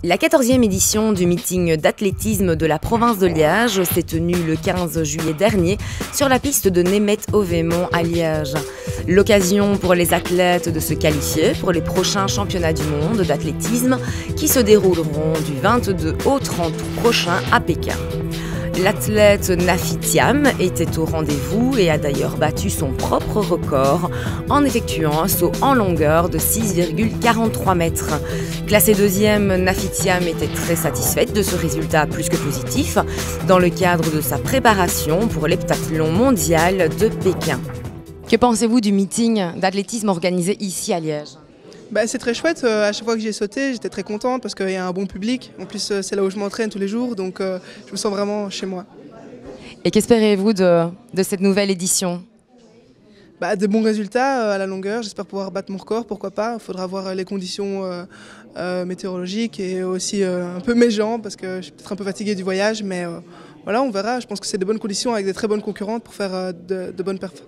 La 14e édition du meeting d'athlétisme de la province de Liège s'est tenue le 15 juillet dernier sur la piste de Németh-Ovemont à Liège. L'occasion pour les athlètes de se qualifier pour les prochains championnats du monde d'athlétisme qui se dérouleront du 22 au 30 août prochain à Pékin. L'athlète Nafi Thiam était au rendez-vous et a d'ailleurs battu son propre record en effectuant un saut en longueur de 6,43 mètres. Classée deuxième, Nafi Thiam était très satisfaite de ce résultat plus que positif dans le cadre de sa préparation pour l'heptathlon mondial de Pékin. Que pensez-vous du meeting d'athlétisme organisé ici à Liège ? C'est très chouette, à chaque fois que j'ai sauté, j'étais très contente parce qu'il y a un bon public. En plus, c'est là où je m'entraîne tous les jours, donc je me sens vraiment chez moi. Et qu'espérez-vous de cette nouvelle édition ? De bons résultats à la longueur, j'espère pouvoir battre mon record, pourquoi pas. Il faudra voir les conditions météorologiques et aussi un peu mes jambes parce que je suis peut-être un peu fatiguée du voyage, mais voilà, on verra. Je pense que c'est de bonnes conditions avec des très bonnes concurrentes pour faire de bonnes perfs.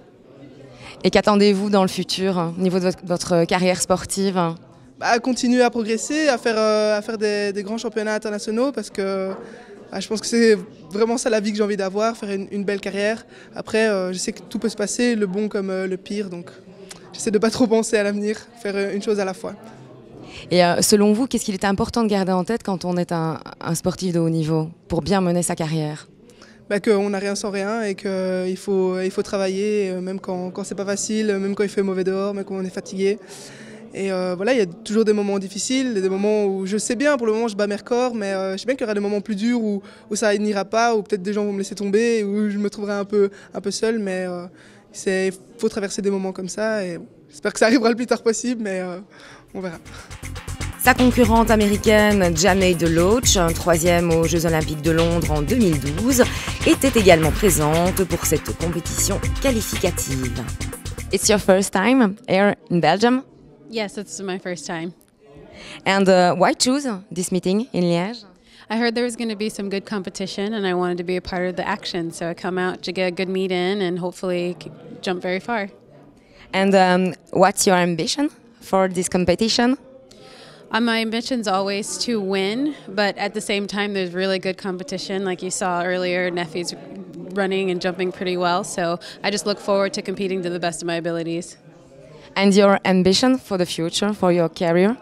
Et qu'attendez-vous dans le futur au niveau de votre carrière sportive ? Continuer à progresser, à faire des grands championnats internationaux parce que je pense que c'est vraiment ça la vie que j'ai envie d'avoir, faire une belle carrière. Après, je sais que tout peut se passer, le bon comme le pire, donc j'essaie de ne pas trop penser à l'avenir, faire une chose à la fois. Et selon vous, qu'est-ce qu'il est important de garder en tête quand on est un sportif de haut niveau pour bien mener sa carrière ? Qu'on n'a rien sans rien et qu'il faut travailler, même quand c'est pas facile, même quand il fait mauvais dehors, même quand on est fatigué. Et voilà, il y a toujours des moments difficiles, des moments où je sais bien, pour le moment je bats mes records, mais je sais bien qu'il y aura des moments plus durs où ça n'ira pas, où peut-être des gens vont me laisser tomber, où je me trouverai un peu seul, mais il faut traverser des moments comme ça et j'espère que ça arrivera le plus tard possible, mais on verra. Sa concurrente américaine Janae Loach, troisième aux Jeux Olympiques de Londres en 2012, était également présente pour cette compétition qualificative. It's your first time here in Belgium? Yes, it's my first time. And why choose this meeting in Liège? I heard there was going to be some good competition and I wanted to be a part of the action, so I come out to get a good meet in and hopefully jump very far. And what's your ambition for this competition? My ambition's always to win, but at the same time there's really good competition. Like you saw earlier, Nefi's running and jumping pretty well, so I just look forward to competing to the best of my abilities. And your ambition for the future, for your career?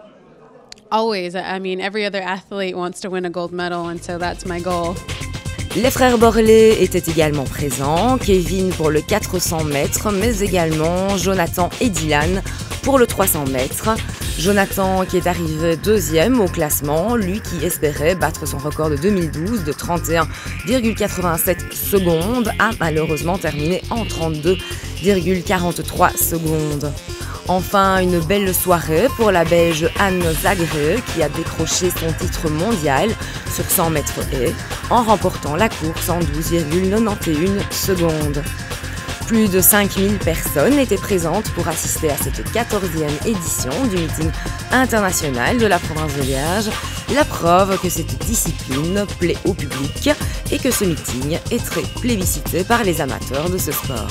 Always. I mean, every other athlete wants to win a gold medal, and so that's my goal. Les frères Borlée étaient également présents, Kevin pour le 400 mètres, mais également Jonathan et Dylan pour le 300 mètres. Jonathan qui est arrivé deuxième au classement, lui qui espérait battre son record de 2012 de 31,87 secondes, a malheureusement terminé en 32,43 secondes. Enfin, une belle soirée pour la Belge Anne Zagré qui a décroché son titre mondial sur 100 mètres haies en remportant la course en 12,91 secondes. Plus de 5000 personnes étaient présentes pour assister à cette 14e édition du meeting international de la province de Liège, la preuve que cette discipline plaît au public et que ce meeting est très plébiscité par les amateurs de ce sport.